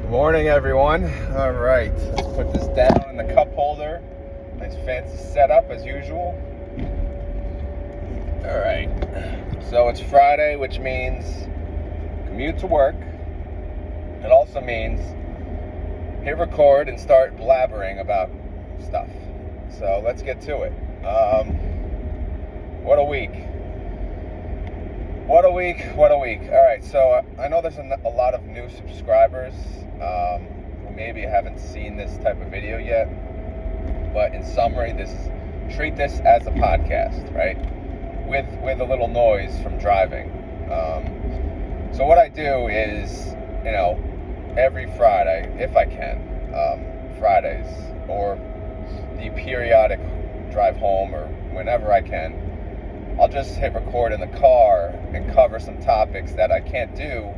Morning, everyone. All right, let's put this down in the cup holder. Nice fancy setup as usual. All right, so it's Friday, which means commute to work. It also means hit record and start blabbering about stuff. So let's get to it. What a week. What a week. All right, so I know there's a lot of new subscribers who maybe haven't seen this type of video yet, but in summary, treat this as a podcast, right? With a little noise from driving. So what I do is, every Friday, if I can, Fridays, or the periodic drive home, or whenever I can, I'll just hit record in the car and cover some topics that I can't do,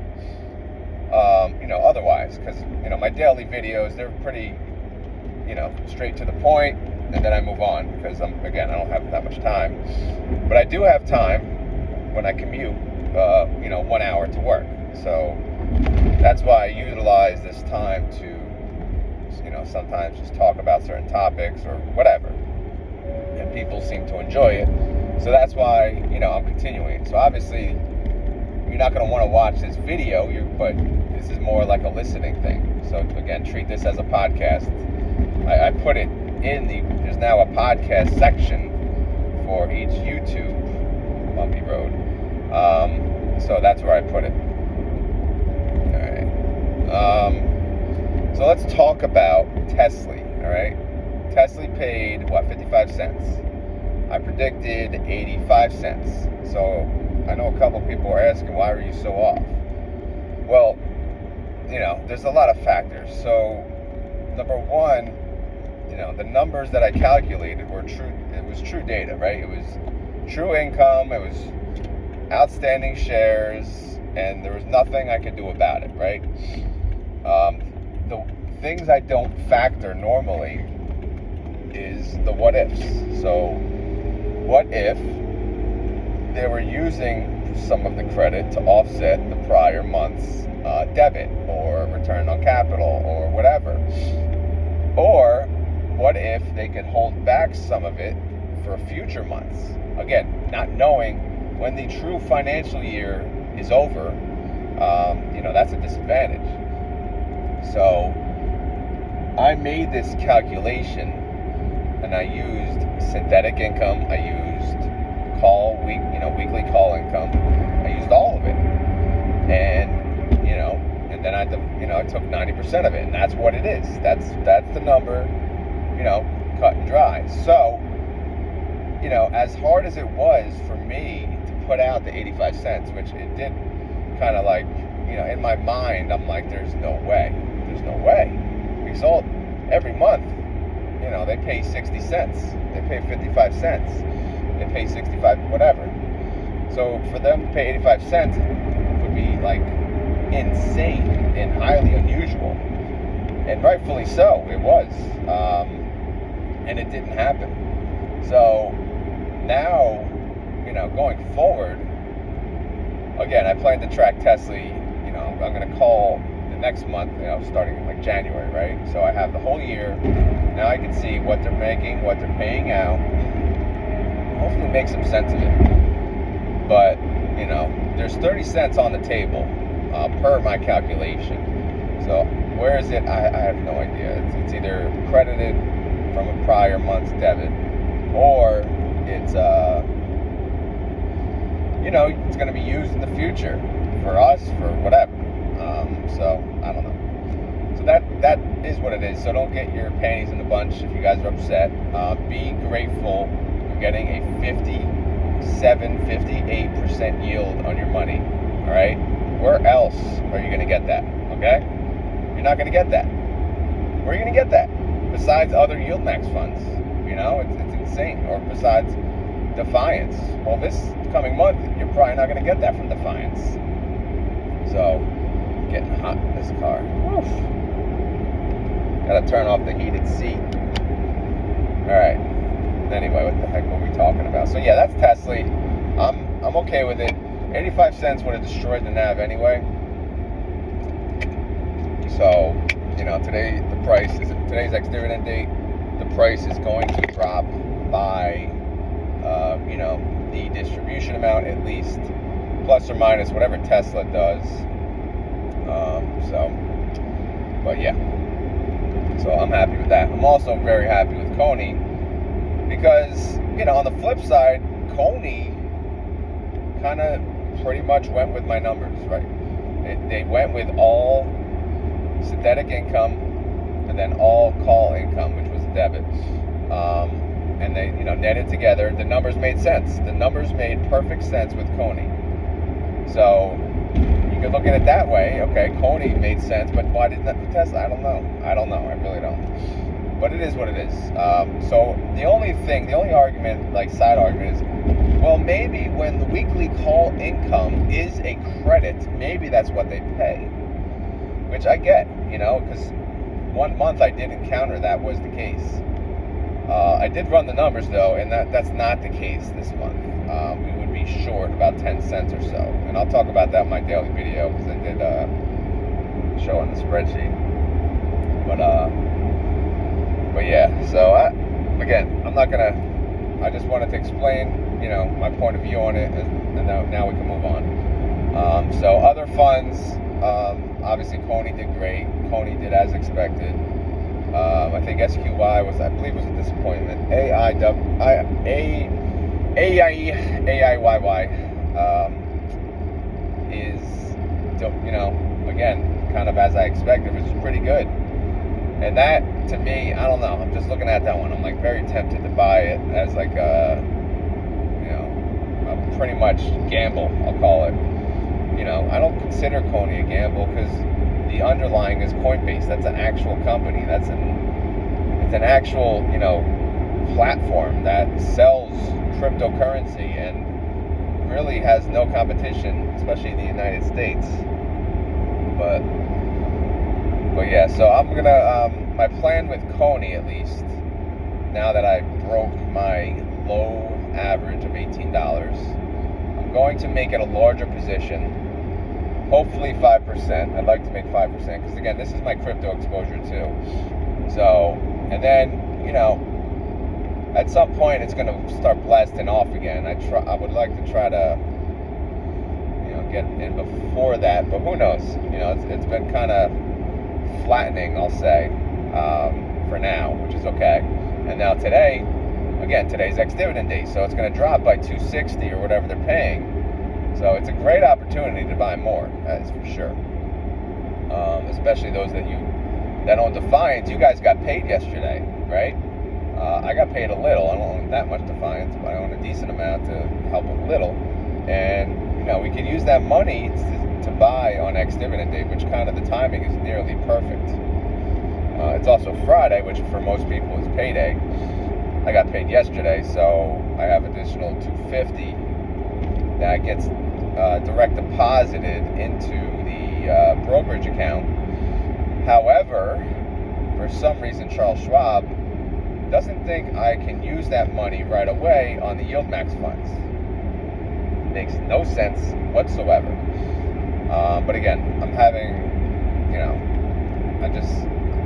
otherwise, because, my daily videos, they're pretty, straight to the point, and then I move on, because I don't have that much time. But I do have time when I commute, 1 hour to work. So that's why I utilize this time to, sometimes just talk about certain topics or whatever. And people seem to enjoy it. So that's why, I'm continuing. So obviously, you're not going to want to watch this video, but this is more like a listening thing. So again, treat this as a podcast. I put it there's now a podcast section for each YouTube bumpy road. So that's where I put it. All right. So let's talk about TSLY, all right? TSLY paid, 55 cents. I predicted 85 cents. So I know a couple people are asking, why were you so off? Well, there's a lot of factors. So number one, the numbers that I calculated were true. It was true data, right? It was true income. It was outstanding shares, and there was nothing I could do about it, right? The things I don't factor normally is the what ifs. So what if they were using some of the credit to offset the prior month's debit or return on capital or whatever? Or what if they could hold back some of it for future months? Again, not knowing when the true financial year is over, that's a disadvantage. So I made this calculation, and I used synthetic income. I used weekly call income. I used all of it, and and then I took 90% of it, and that's what it is. That's the number, cut and dry. So, as hard as it was for me to put out the 85 cents, which it did, kind of like, in my mind, I'm like, there's no way. Because every month, they pay 60 cents. They pay 55 cents. They pay 65, whatever. So for them to pay 85 cents would be like insane and highly unusual. And rightfully so, it was. And it didn't happen. So now, going forward, again, I plan to track TSLY. I'm going to call the next month, starting in like January, right? So I have the whole year. Now I can see what they're making, what they're paying out. Hopefully make some sense of it. But, there's 30 cents on the table per my calculation. So where is it? I have no idea. It's either credited from a prior month's debit, or it's it's going to be used in the future for us, for whatever. So I don't know. So that is what it is. So don't get your panties in a bunch if you guys are upset. Be grateful you're getting a 58% yield on your money. All right. Where else are you going to get that? Okay. You're not going to get that. Where are you going to get that? Besides other YieldMax funds, it's insane. Or besides Defiance. Well, this coming month, you're probably not going to get that from Defiance. So, getting hot in this car. Oof. Gotta turn off the heated seat. All right. Anyway, what the heck were we talking about? So yeah, that's TSLY. I'm okay with it. 85 cents would have destroyed the NAV anyway. So today the price is, today's ex-dividend date, the price is going to drop by, the distribution amount at least, plus or minus whatever Tesla does. But yeah, so I'm happy with that. I'm also very happy with Coney because, on the flip side, Coney kind of pretty much went with my numbers, right? They went with all synthetic income and then all call income, which was debit. And they, netted together. The numbers made sense. The numbers made perfect sense with Coney. So you could look at it that way. Okay, Coney made sense, but why didn't Tesla? I don't know. I really don't. But it is what it is. So the only argument, like side argument, is, well, maybe when the weekly call income is a credit, maybe that's what they pay. Which I get, because 1 month I did encounter that was the case. I did run the numbers though, and that's not the case this month. We would be short about 10 cents or so. And I'll talk about that in my daily video because I did show on the spreadsheet. But yeah, so I just wanted to explain, my point of view on it, and now we can move on. So other funds, obviously Coney did great. Coney did as expected. I think SQY was a disappointment. AIYY is, again, kind of as I expected, which is pretty good. And that, to me, I don't know. I'm just looking at that one. I'm like very tempted to buy it as like a pretty much gamble, I'll call it. I don't consider Coney a gamble because the underlying is Coinbase. That's an actual company. It's an actual, platform that sells cryptocurrency and really has no competition, especially in the United States. But yeah, so I'm gonna, my plan with Coney, at least, now that I broke my low average of $18, I'm going to make it a larger position. Hopefully 5%. I'd like to make 5% because, again, this is my crypto exposure too. So, and then, at some point it's going to start blasting off again. I would like to try to, get in before that, but who knows? It's been kind of flattening, I'll say, for now, which is okay. And now today's ex-dividend day, so it's going to drop by 260 or whatever they're paying. So it's a great opportunity to buy more, that is for sure. Especially those that own Defiance. You guys got paid yesterday, right? I got paid a little. I don't own that much Defiance, but I own a decent amount to help a little. And, we can use that money to buy on ex-dividend day, which kind of the timing is nearly perfect. It's also Friday, which for most people is payday. I got paid yesterday, so I have additional $250 that gets direct deposited into the brokerage account. However, for some reason, Charles Schwab doesn't think I can use that money right away on the YieldMax funds. Makes no sense whatsoever. But again, I'm having,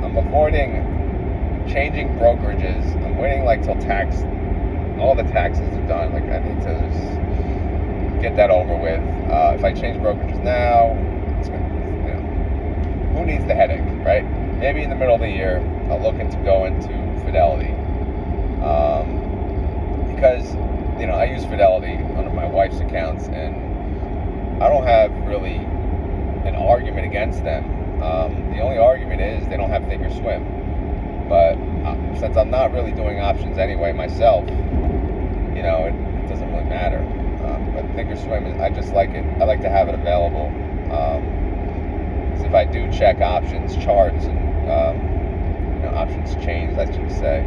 I'm avoiding changing brokerages. I'm waiting till all the taxes are done. I need to just get that over with. If I change brokerages now, it's gonna, who needs the headache, right? Maybe in the middle of the year, I'll look into going to Fidelity. Because, I use Fidelity under my wife's accounts, and I don't have really an argument against them. The only argument is they don't have Thinkorswim. But since I'm not really doing options anyway myself, it doesn't really matter. But Thinkorswim, I just like it. I like to have it available. Because if I do check options charts and options chains, I should say,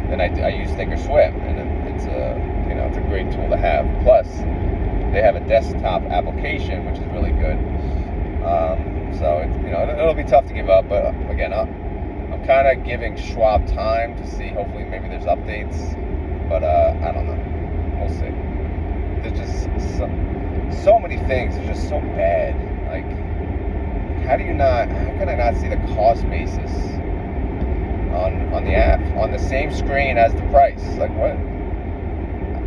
then I use Thinkorswim, and it's a it's a great tool to have. Plus, they have a desktop application, which is really good. So it'll be tough to give up. But again, I'm kind of giving Schwab time to see. Hopefully, maybe there's updates. But I don't know. We'll see. There's just so many things. They're just so bad. how can I not see the cost basis on the app, on the same screen as the price? Like, what?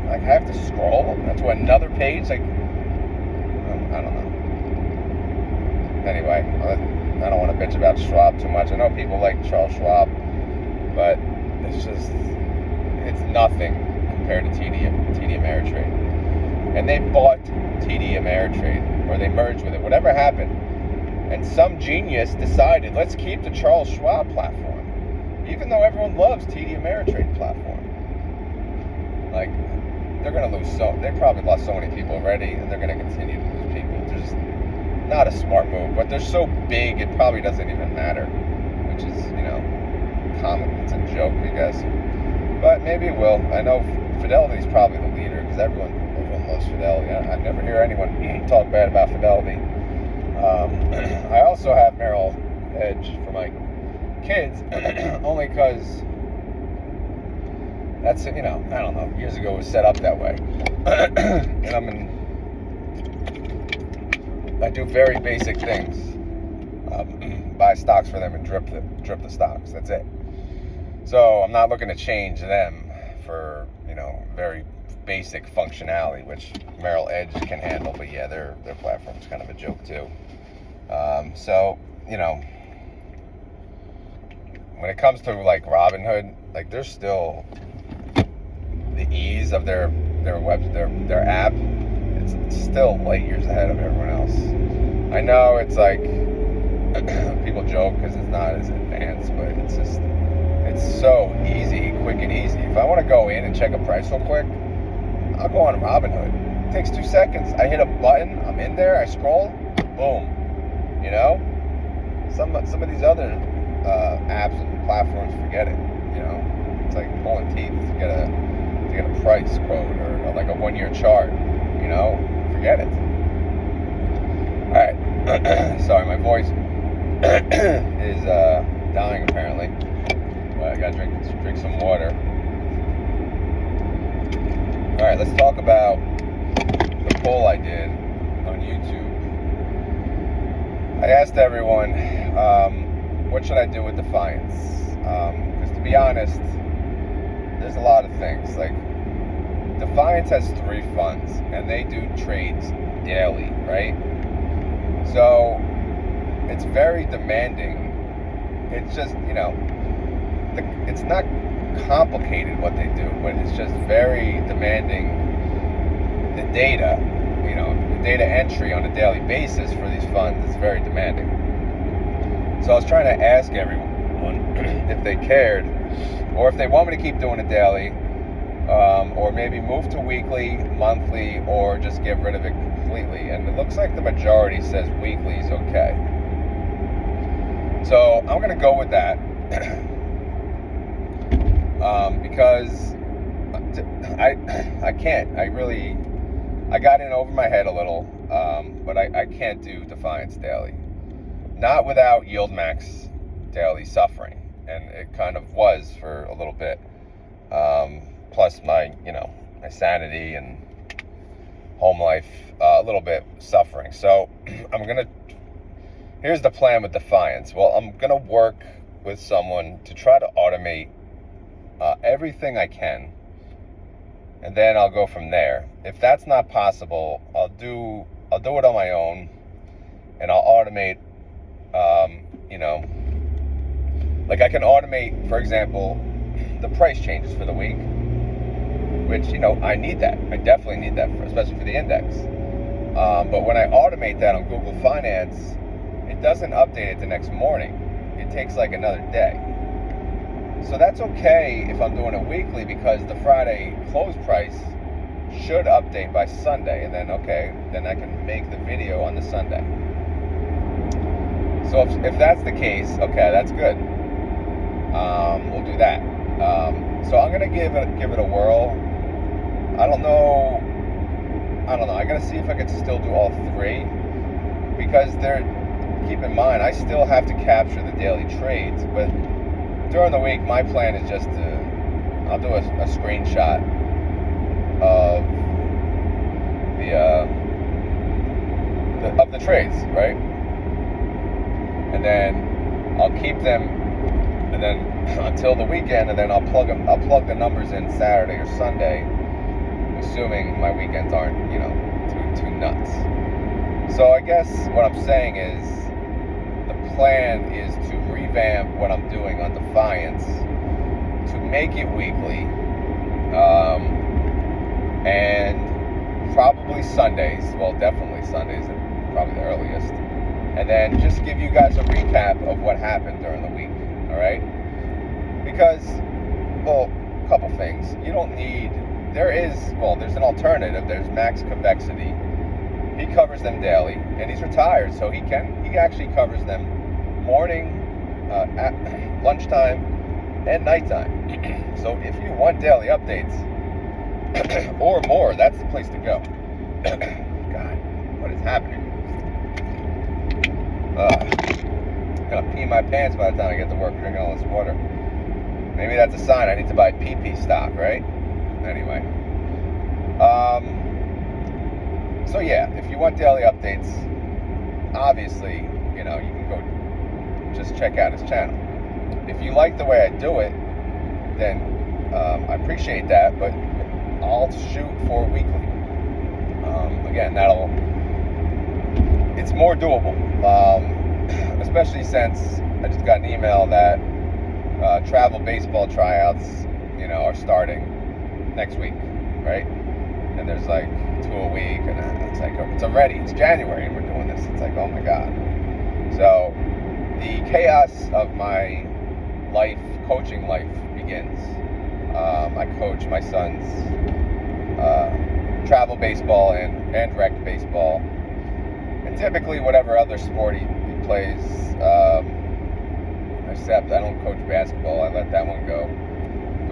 Like, I have to scroll to another page? Like, I don't know. Anyway, I don't want to bitch about Schwab too much. I know people like Charles Schwab, but it's nothing compared to TD Ameritrade. And they bought TD Ameritrade, or they merged with it, whatever happened. And some genius decided, let's keep the Charles Schwab platform, even though everyone loves TD Ameritrade platform. Like, they're going to lose they probably lost so many people already, and they're going to continue to lose people. They're just not a smart move, but they're so big, it probably doesn't even matter, which is, common. It's a joke, I guess. But maybe it will. I know Fidelity's probably the leader, because everyone loves Fidelity. I never hear anyone talk bad about Fidelity. I also have Merrill Edge for my kids, only because that's, I don't know, years ago it was set up that way. And I do very basic things. Buy stocks for them and drip the stocks. That's it. So I'm not looking to change them for, very basic functionality, which Merrill Edge can handle. But yeah, their platform's kind of a joke too. So, when it comes to like Robinhood, like there's still the ease of their app. It's still light years ahead of everyone else. I know it's like people joke because it's not as advanced, but it's so easy, quick and easy. If I want to go in and check a price real quick, I'll go on Robinhood. It takes 2 seconds. I hit a button, I'm in there, I scroll, boom. Some of these other apps and platforms, forget it. It's like pulling teeth to get a price quote or like a 1-year chart. Forget it. All right. Sorry, my voice is dying apparently. But I gotta drink some water. All right, let's talk about the poll I did on YouTube. I asked everyone, what should I do with Defiance? Because to be honest, there's a lot of things. Like, Defiance has 3 funds, and they do trades daily, right? So, it's very demanding. It's just, it's not complicated what they do, but it's just very demanding. The data, the data entry on a daily basis for these funds is very demanding. So I was trying to ask everyone if they cared, or if they want me to keep doing it daily, or maybe move to weekly, monthly, or just get rid of it completely. And it looks like the majority says weekly is okay. So I'm going to go with that. Because I can't. I got in over my head a little, but I can't do Defiance daily. Not without YieldMax daily suffering. And it kind of was for a little bit. Plus my sanity and home life, a little bit suffering. So here's the plan with Defiance. Well, I'm going to work with someone to try to automate everything I can. And then I'll go from there. If that's not possible, I'll do it on my own, and I'll automate, like I can automate, for example, the price changes for the week, which, I need that. I definitely need that, especially for the index. But when I automate that on Google Finance, it doesn't update it the next morning. It takes like another day. So that's okay if I'm doing it weekly, because the Friday close price should update by Sunday, and then I can make the video on the Sunday. So if that's the case, okay, that's good. We'll do that. So I'm gonna give it a whirl. I don't know. I gotta see if I can still do all 3, because keep in mind, I still have to capture the daily trades, but during the week, my plan is just I'll do a screenshot of the trades, right? and then I'll keep them, and then until the weekend, and then I'll plug the numbers in Saturday or Sunday, assuming my weekends aren't, too nuts. So I guess what I'm saying is the plan is to revamp what I'm doing on Defiance to make it weekly, and probably Sundays. Well, definitely Sundays, probably the earliest. And then just give you guys a recap of what happened during the week, all right? Because, well, a couple things. You don't need, there's an alternative. There's Max Convexity. He covers them daily, and he's retired, so he actually covers them morning, at lunchtime, and nighttime. So if you want daily updates or more, that's the place to go. God, what is happening? I'm gonna pee my pants by the time I get to work drinking all this water. Maybe that's a sign I need to buy PP stock, right? Anyway. So yeah, if you want daily updates, obviously, you can go just check out his channel. If you like the way I do it, then I appreciate that, but I'll shoot for weekly. Again, it's more doable, especially since I just got an email that travel baseball tryouts, are starting next week, right? And there's like 2 a week, and it's like, it's January, and we're doing this. It's like, oh my God. So the chaos of my coaching life begins. I coach my son's travel baseball and rec baseball, and typically whatever other sport he plays, except I don't coach basketball. I let that one go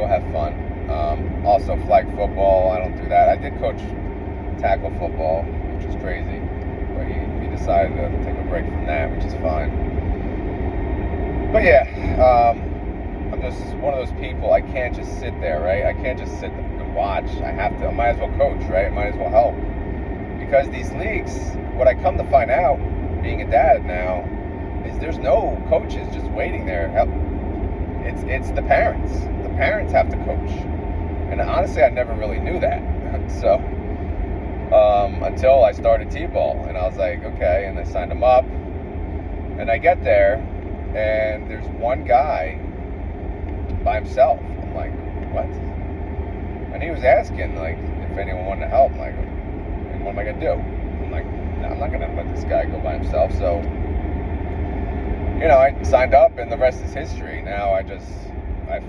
have fun. Also flag football, I don't do that. I did coach tackle football, which is crazy, but he decided to take a break from that, which is fine. But yeah, I'm just one of those people. I can't just sit there, right? I can't just sit and watch. I might as well coach, right? I might as well help. Because these leagues, what I come to find out, being a dad now, is there's no coaches just waiting there. It's the parents. The parents have to coach. And honestly, I never really knew that. So, until I started T-ball, and I was like, okay, and I signed him up, and I get there, and there's one guy by himself. I'm like, what? And he was asking, like, if anyone wanted to help. I'm like, what am I gonna do? I'm like, no, I'm not gonna let this guy go by himself. So, I signed up, and the rest is history. Now I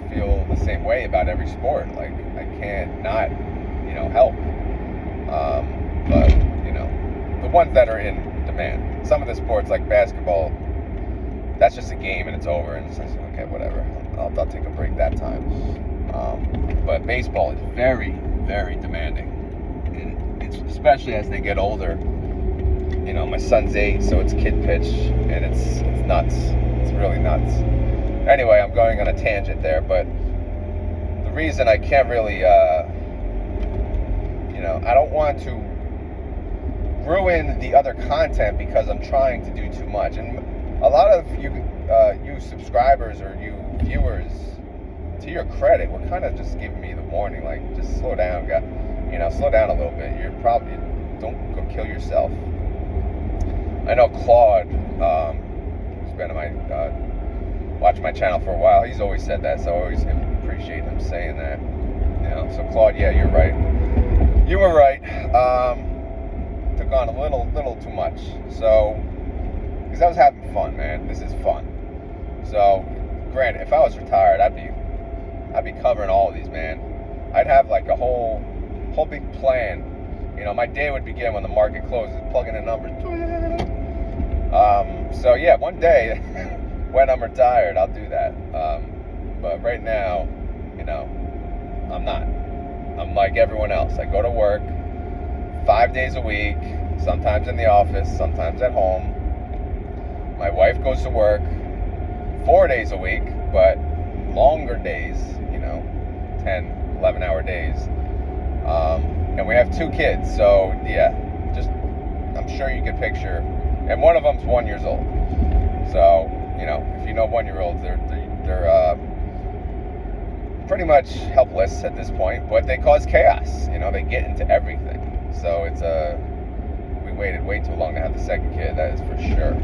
feel the same way about every sport. Like, I can't not, help. But, the ones that are in demand. Some of the sports, like basketball, that's just a game and it's over, and it's like, okay, whatever. I'll take a break that time. But baseball is very, very demanding. It's especially as they get older. My son's 8, so it's kid pitch, and it's nuts. It's really nuts. Anyway, I'm going on a tangent there, but the reason I can't really, I don't want to ruin the other content because I'm trying to do too much. And a lot of you subscribers or you viewers, to your credit, were kind of just giving me the warning, like, just slow down, slow down a little bit. You're probably, don't go kill yourself. I know Claude, who's been on watched my channel for a while, he's always said that, so I always appreciate him saying that. So Claude, yeah, you're right. You were right. Took on a little too much. So, because I was having fun, man. This is fun. So, granted, if I was retired, I'd be covering all of these, man. I'd have like a whole big plan. My day would begin when the market closes, plugging in numbers. So yeah, one day when I'm retired, I'll do that. But right now, I'm not. I'm like everyone else. I go to work 5 days a week, sometimes in the office, sometimes at home. My wife goes to work 4 days a week, but longer days, 10, 11-hour days. And we have 2 kids, so yeah, I'm sure you can picture. And one of them's 1 year old. So know 1-year-olds, they're pretty much helpless at this point, but they cause chaos. They get into everything. So we waited way too long to have the second kid, that is for sure.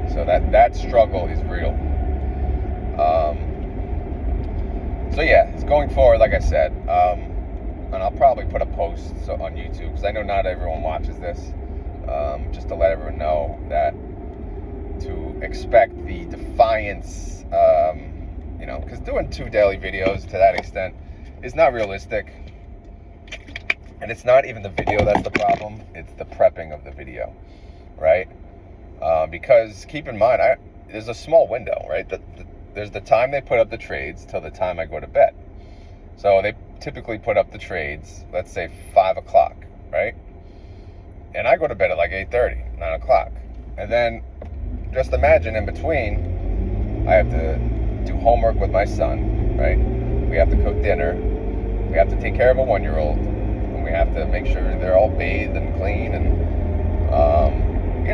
So that struggle is real. So yeah, it's going forward, like I said, and I'll probably put a post on YouTube, because I know not everyone watches this, just to let everyone know that to expect the Defiance, because doing 2 daily videos to that extent is not realistic. And it's not even the video that's the problem, it's the prepping of the video, right? Because keep in mind, there's a small window, right? There's the time they put up the trades till the time I go to bed. So they typically put up the trades, let's say 5 o'clock, right? And I go to bed at like 8:30, 9 o'clock. And then just imagine in between, I have to do homework with my son, right? We have to cook dinner. We have to take care of a 1-year-old. And we have to make sure they're all bathed and clean and,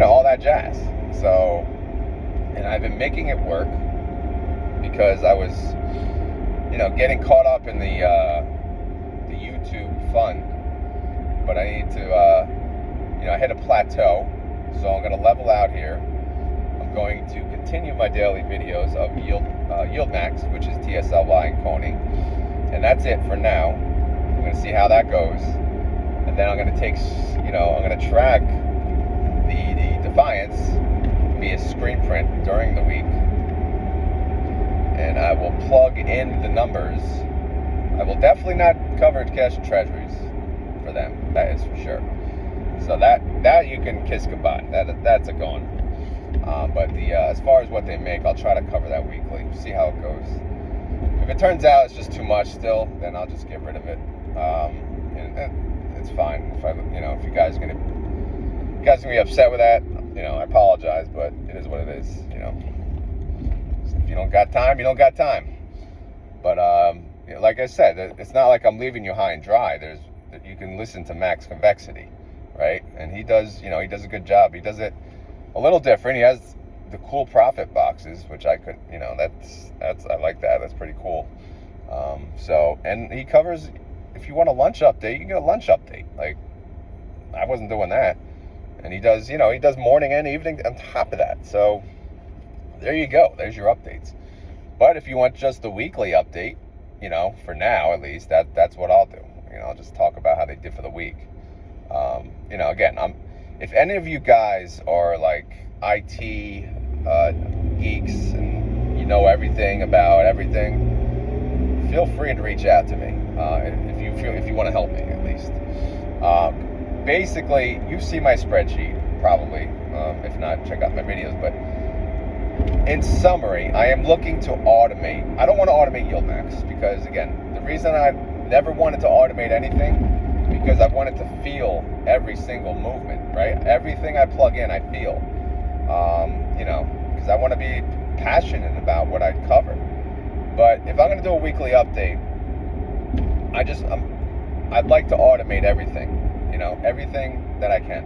all that jazz. So, and I've been making it work because I was, getting caught up in the YouTube fun. But I need to, I hit a plateau. So I'm going to level out here. I'm going to continue my daily videos of YieldMax, which is TSLY and Coney. And that's it for now. I'm going to see how that goes. And then I'm going to take, I'm going to track the Defiance via screen print during the week. And I will plug in the numbers. I will definitely not cover cash and treasuries for them. That is for sure. So that you can kiss goodbye. That's a gone. But as far as what they make, I'll try to cover that weekly. See how it goes. If it turns out it's just too much still, then I'll just get rid of it. And it's fine. If you guys are gonna be upset with that, I apologize, but it is what it is. So if you don't got time, you don't got time. But like I said, it's not like I'm leaving you high and dry. You can listen to Max Convexity, right? And he does a good job. He does it a little different. He has the cool profit boxes, which I could, I like that. That's pretty cool. And he covers, if you want a lunch update, you can get a lunch update. Like, I wasn't doing that. And he does morning and evening on top of that. So there you go. There's your updates. But if you want just the weekly update, for now at least, that's what I'll do. I'll just talk about how they did for the week. Again, if any of you guys are like IT geeks and you know everything about everything, feel free to reach out to me if you want to help me at least. Basically, you see my spreadsheet probably. If not, check out my videos. But in summary, I am looking to automate. I don't want to automate YieldMax because, again, the reason I never wanted to automate anything because I wanted to feel every single movement, right? Everything I plug in, I feel, because I want to be passionate about what I cover. But if I'm going to do a weekly update, I'd like to automate everything, everything that I can,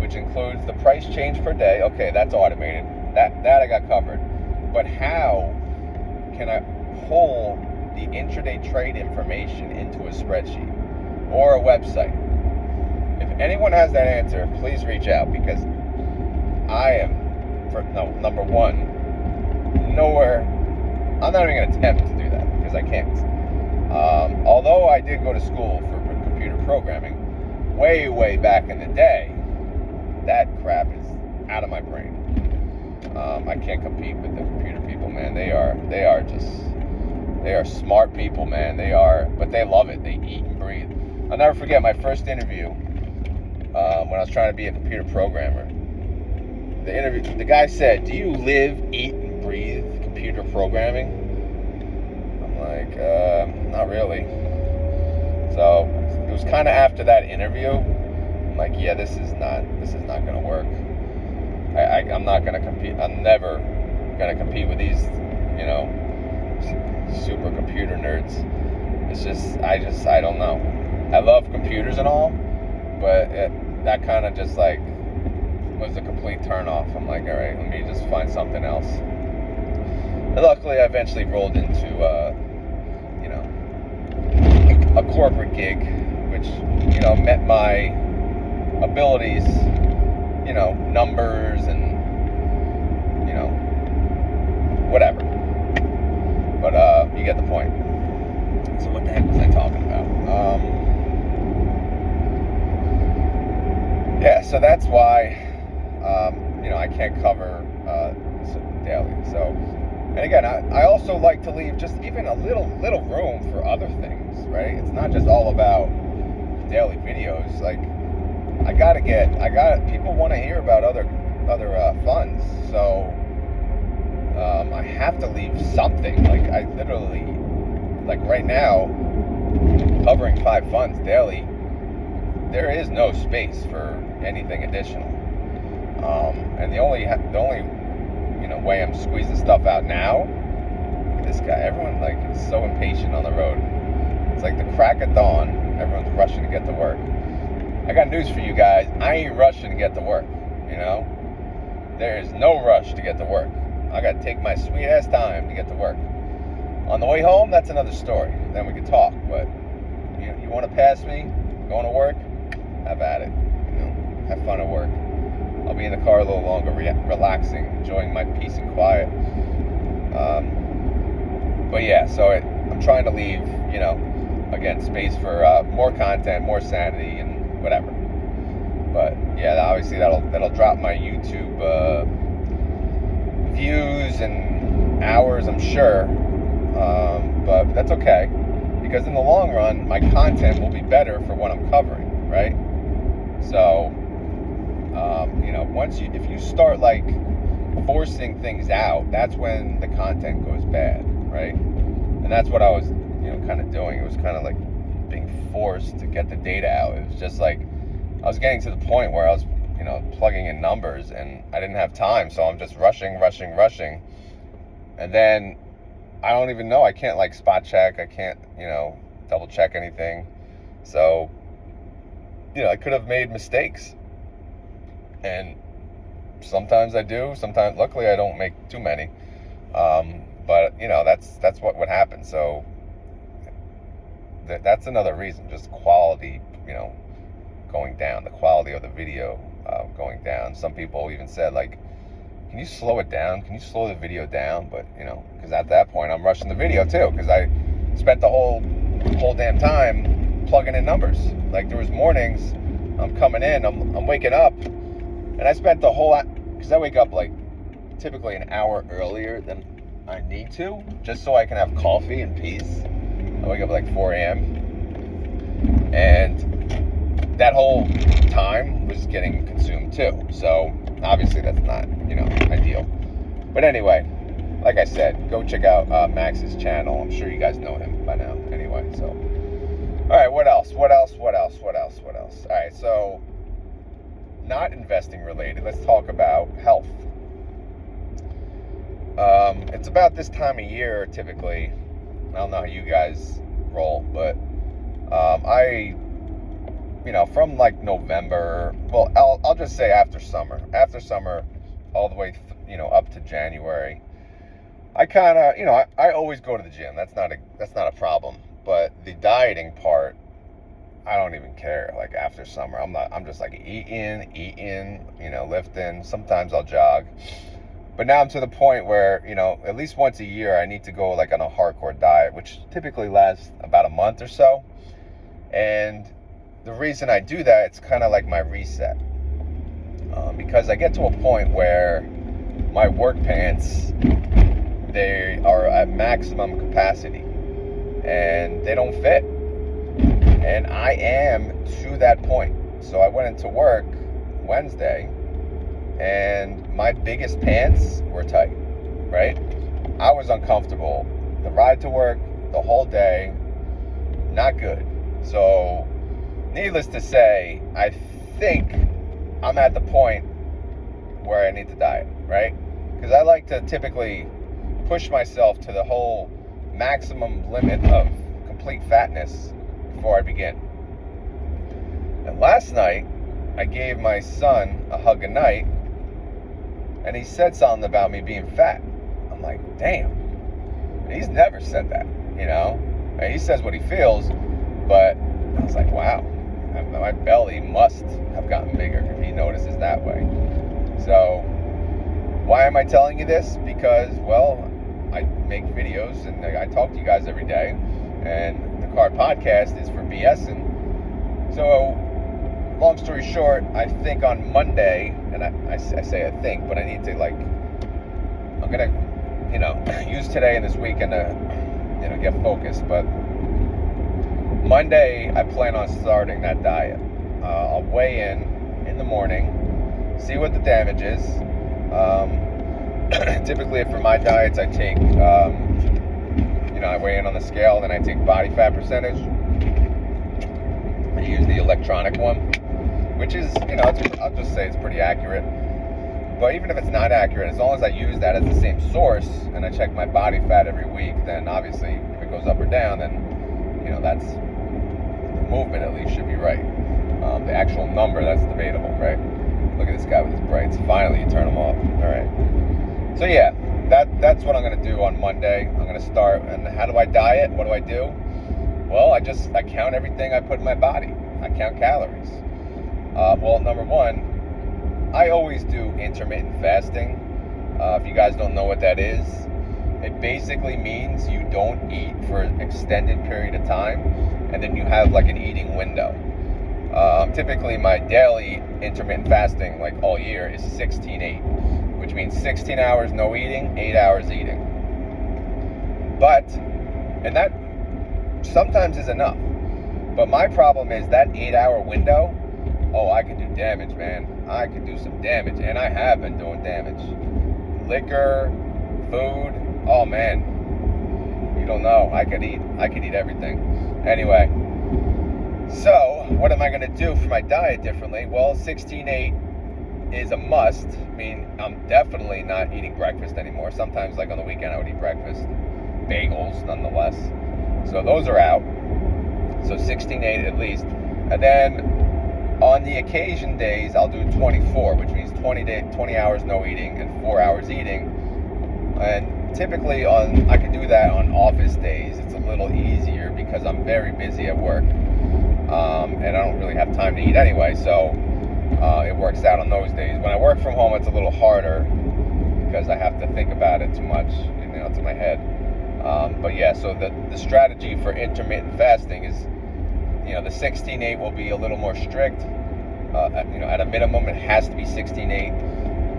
which includes the price change per day. Okay, that's automated. That I got covered. But how can I pull the intraday trade information into a spreadsheet or a website? If anyone has that answer, please reach out, because I am, number one, nowhere. I'm not even going to attempt to do that because I can't. Although I did go to school for computer programming way back in the day, that crap is out of my brain. I can't compete with the computer people, man. They are smart people, man. But they love it. They eat and breathe. I'll never forget my first interview when I was trying to be a computer programmer. The guy said, "Do you live, eat, and breathe computer programming?" I'm like, not really. So it was kind of after that interview, I'm like, yeah, this is not going to work. I'm not going to compete. I'm never going to compete with these, super computer nerds. It's just, I don't know. I love computers and all, but that kind of just was a complete turn off. I'm like, all right, let me just find something else. luckily, I eventually rolled into, you know, a corporate gig, which, you know, met my abilities, you know, numbers and, you know, whatever. But you get the point. So what the heck was I talking about? Yeah, so that's why, you know, I can't cover daily. So, and again, I also like to leave just even a little room for other things, right? It's not just all about daily videos. Like, people want to hear about other funds, so I have to leave something. Like, I literally, like right now, covering 5 funds daily, there is no space for anything additional. And the only you know way I'm squeezing stuff out now. Look at this guy. Everyone like is so impatient on the road. It's like the crack of dawn. Everyone's rushing to get to work. I got news for you guys. I ain't rushing to get to work. You know, there is no rush to get to work. I got to take my sweet ass time to get to work. On the way home, that's another story. Then we can talk. But you want to pass me going to work? Have at it. You know, have fun at work. I'll be in the car a little longer, relaxing, enjoying my peace and quiet. But yeah, so I'm trying to leave, you know, again, space for more content, more sanity, and whatever. But yeah, obviously that'll drop my YouTube views and hours, I'm sure. But that's okay, because in the long run, my content will be better for what I'm covering, right? So, you know, if you start like forcing things out, that's when the content goes bad, right? And that's what I was, you know, kind of doing. It was kind of like being forced to get the data out. It was just like I was getting to the point where I was, you know, plugging in numbers and I didn't have time, so I'm just rushing, and then I don't even know. I can't like spot check. I can't, you know, double check anything. So, you know, I could have made mistakes. And sometimes I do. Sometimes, luckily, I don't make too many. But, you know, that's what would happen. So that's another reason. Just quality, you know, going down. The quality of the video going down. Some people even said, like, can you slow it down? Can you slow the video down? But, you know, because at that point, I'm rushing the video, too. Because I spent the whole damn time plugging in numbers. Like, there was mornings, I'm coming in, I'm waking up, and I spent the whole, because I wake up like typically an hour earlier than I need to, just so I can have coffee in peace. I wake up at like 4 a.m. And that whole time was getting consumed too. So obviously that's not, you know, ideal. But anyway, like I said, go check out Max's channel. I'm sure you guys know him by now anyway. So, all right, what else? All right, so not investing related, let's talk about health. It's about this time of year typically. I don't know how you guys roll, but I, you know, from like November, well, I'll just say after summer, all the way, you know, up to January, I kind of, you know, I always go to the gym. That's not a problem. But the dieting part, I don't even care. Like after summer, I'm just like eating, you know, lifting. Sometimes I'll jog. But now I'm to the point where, you know, at least once a year, I need to go like on a hardcore diet, which typically lasts about a month or so. And the reason I do that, it's kind of like my reset. Because I get to a point where my work pants, they are at maximum capacity and they don't fit. And I am to that point. So I went into work Wednesday and my biggest pants were tight, right? I was uncomfortable. The ride to work, the whole day, not good. So needless to say, I think I'm at the point where I need to diet, right? Because I like to typically push myself to the whole maximum limit of complete fatness before I begin. And last night, I gave my son a hug goodnight, and he said something about me being fat. I'm like, damn, He's never said that, you know. And he says what he feels, but I was like, wow, my belly must have gotten bigger if he notices that way. So why am I telling you this? Because, well, I make videos and I talk to you guys every day, and the Car Podcast is for BSing. So, long story short, I think on Monday, and I say I think, but I need to, like, I'm going to, use today and this weekend to, get focused. But Monday, I plan on starting that diet. I'll weigh in the morning, see what the damage is. Typically, for my diets, I take, I weigh in on the scale, then I take body fat percentage. I use the electronic one, which is, I'll just say it's pretty accurate. But even if it's not accurate, as long as I use that as the same source and I check my body fat every week, then obviously if it goes up or down, then, that's the movement at least should be right. The actual number, that's debatable, right? Look at this guy with his brights. Finally, you turn them off. All right. So yeah, that's what I'm going to do on Monday. I'm going to start. And how do I diet? What do I do? Well, I count everything I put in my body. I count calories. Well, number one, I always do intermittent fasting. If you guys don't know what that is, it basically means you don't eat for an extended period of time, and then you have like an eating window. Typically, my daily intermittent fasting, like all year, is 16-8, which means 16 hours no eating, 8 hours eating. And that sometimes is enough. But my problem is that 8-hour window, I could do damage, man. I could do some damage, and I have been doing damage. Liquor, food, oh man, you don't know. I could eat everything. Anyway, so what am I going to do for my diet differently? Well, 16-8 is a must. I mean, I'm definitely not eating breakfast anymore. Sometimes, like on the weekend, I would eat breakfast. Bagels, nonetheless. So those are out. So 16-8 at least. And then on the occasion days, I'll do 24, which means 20 hours no eating and 4 hours eating. And typically I can do that on office days. It's a little easier because I'm very busy at work. And I don't really have time to eat anyway, so it works out on those days. When I work from home, it's a little harder because I have to think about it too much, to my head. But yeah, so the strategy for intermittent fasting is, the 16-8 will be a little more strict. At a minimum, it has to be 16-8,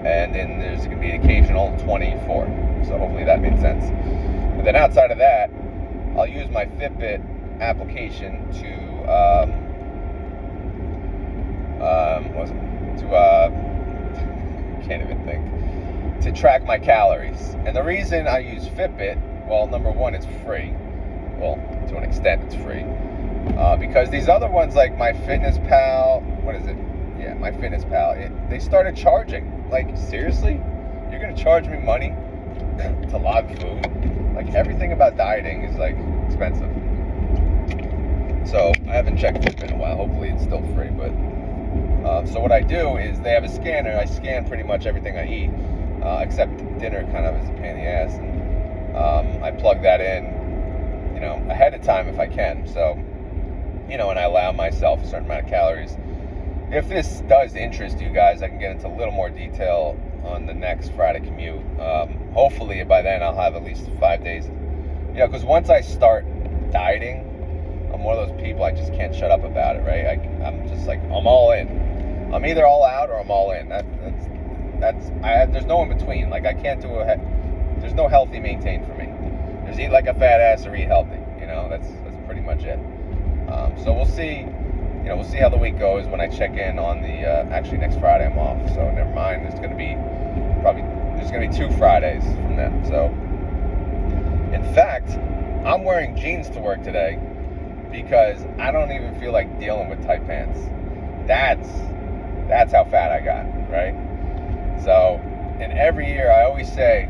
and then there's going to be occasional 24. So hopefully that made sense. But then outside of that, I'll use my Fitbit application to can't even think, to track my calories. And the reason I use Fitbit, well, number one, it's free. Well, to an extent, it's free. Because these other ones, like MyFitnessPal, what is it? Yeah, MyFitnessPal, they started charging. Like, seriously? You're going to charge me money to log food? Like, everything about dieting is, like, expensive. So, I haven't checked Fitbit in a while. Hopefully it's still free, but... so what I do is they have a scanner. I scan pretty much everything I eat, except dinner kind of is a pain in the ass. And I plug that in, ahead of time if I can. So, and I allow myself a certain amount of calories. If this does interest you guys, I can get into a little more detail on the next Friday commute. Hopefully by then I'll have at least 5 days. Because once I start dieting, I'm one of those people, I just can't shut up about it, right? I'm just like, I'm all in. I'm either all out or I'm all in. There's no in between. Like, I can't do there's no healthy maintained for me. There's eat like a fat ass or eat healthy. That's pretty much it. So we'll see. We'll see how the week goes when I check in on the. Actually, next Friday I'm off, so never mind. There's going to be 2 Fridays from then. So, in fact, I'm wearing jeans to work today because I don't even feel like dealing with tight pants. That's how fat I got, right? So, and every year I always say,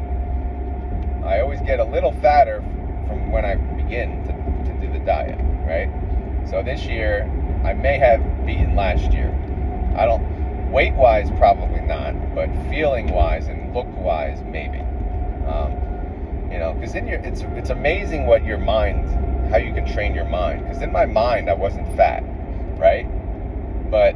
I always get a little fatter from when I begin to do the diet, right? So this year, I may have beaten last year. Weight-wise, probably not, but feeling-wise and look-wise, maybe. Because it's amazing what your mind, how you can train your mind. Because in my mind, I wasn't fat, right? But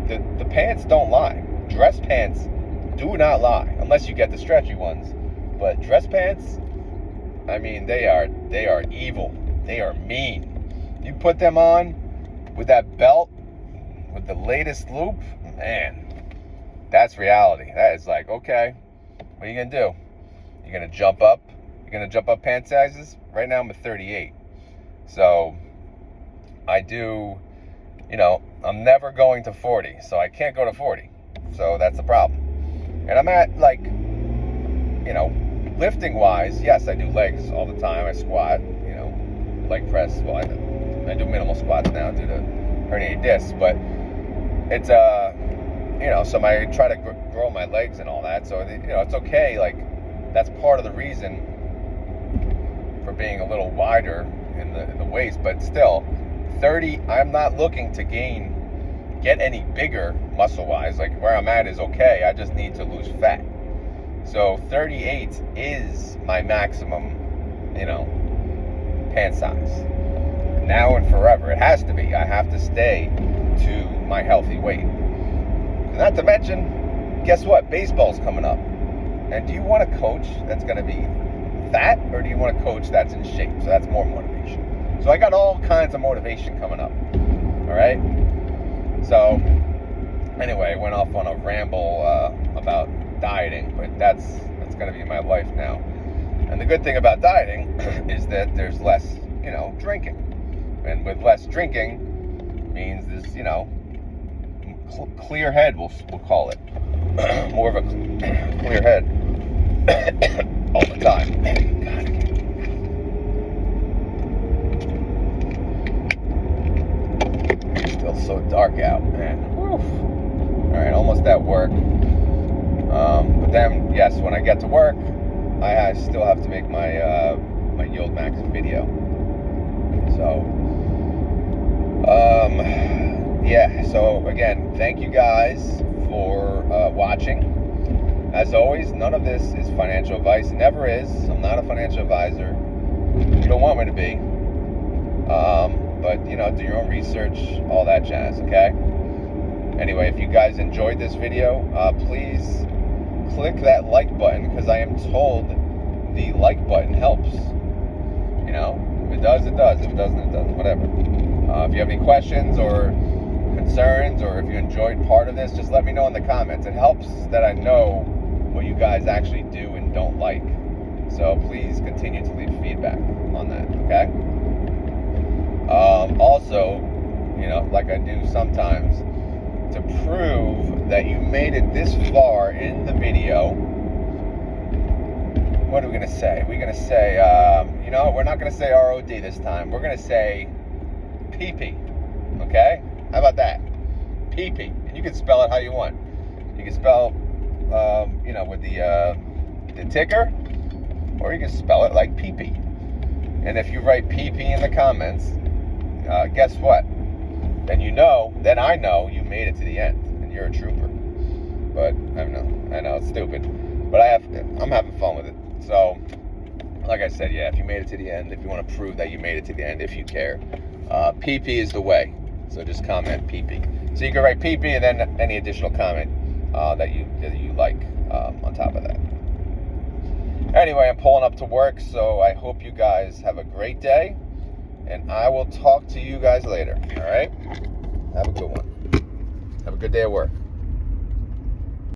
the pants don't lie. Dress pants do not lie, unless you get the stretchy ones. But dress pants, I mean, they are evil. They are mean. You put them on with that belt, with the latest loop, man, that's reality. That is like, okay, what are you gonna do? You're gonna jump up? You're gonna jump up pant sizes? Right now I'm at 38. So I do, I'm never going to 40. So I can't go to 40. So that's the problem. And I'm at like, lifting wise, yes, I do legs all the time. I squat, leg press. Well, I do minimal squats now due to herniated discs, but it's so I try to grow my legs and all that. So it's okay. Like that's part of the reason for being a little wider in the waist, but still, 30. I'm not looking to get any bigger muscle wise. Like where I'm at is okay. I just need to lose fat. So 38 is my maximum, pant size. Now and forever. It has to be. I have to stay to my healthy weight. Not to mention, guess what? Baseball's coming up. And do you want a coach that's going to be fat, or do you want a coach that's in shape? So that's more motivation. So I got all kinds of motivation coming up. All right? So anyway, I went off on a ramble about dieting, but that's going to be my life now. And the good thing about dieting is that there's less, drinking. And with less drinking means this, clear head, we'll call it. More of a clear head all the time. God, still so dark out, man. Woof. All right, almost at work. But then, yes, when I get to work, I still have to make my YieldMax video. So, so again, thank you guys for watching. As always, none of this is financial advice. It never is. I'm not a financial advisor. You don't want me to be. But, do your own research, all that jazz, okay? Anyway, if you guys enjoyed this video, please click that like button, because I am told the like button helps. If it does, it does. If it doesn't, it doesn't. Whatever. If you have any questions or concerns, or if you enjoyed part of this, just let me know in the comments. It helps that I know what you guys actually do and don't like. So please continue to leave feedback on that, okay? Also, like I do sometimes, to prove that you made it this far in the video, what are we going to say? We're going to say, we're not going to say ROD this time. We're going to say PP, okay? How about that? PP. And you can spell it how you want. You can spell, with the ticker, or you can spell it like PP. And if you write PP in the comments, guess what? Then I know you made it to the end, and you're a trooper. But I know it's stupid, but I'm having fun with it. So, like I said, yeah, if you made it to the end, if you want to prove that you made it to the end, if you care, PP is the way. So just comment PP. So you can write PP and then any additional comment that you like on top of that. Anyway, I'm pulling up to work, so I hope you guys have a great day, and I will talk to you guys later. All right? Have a good one. Have a good day at work.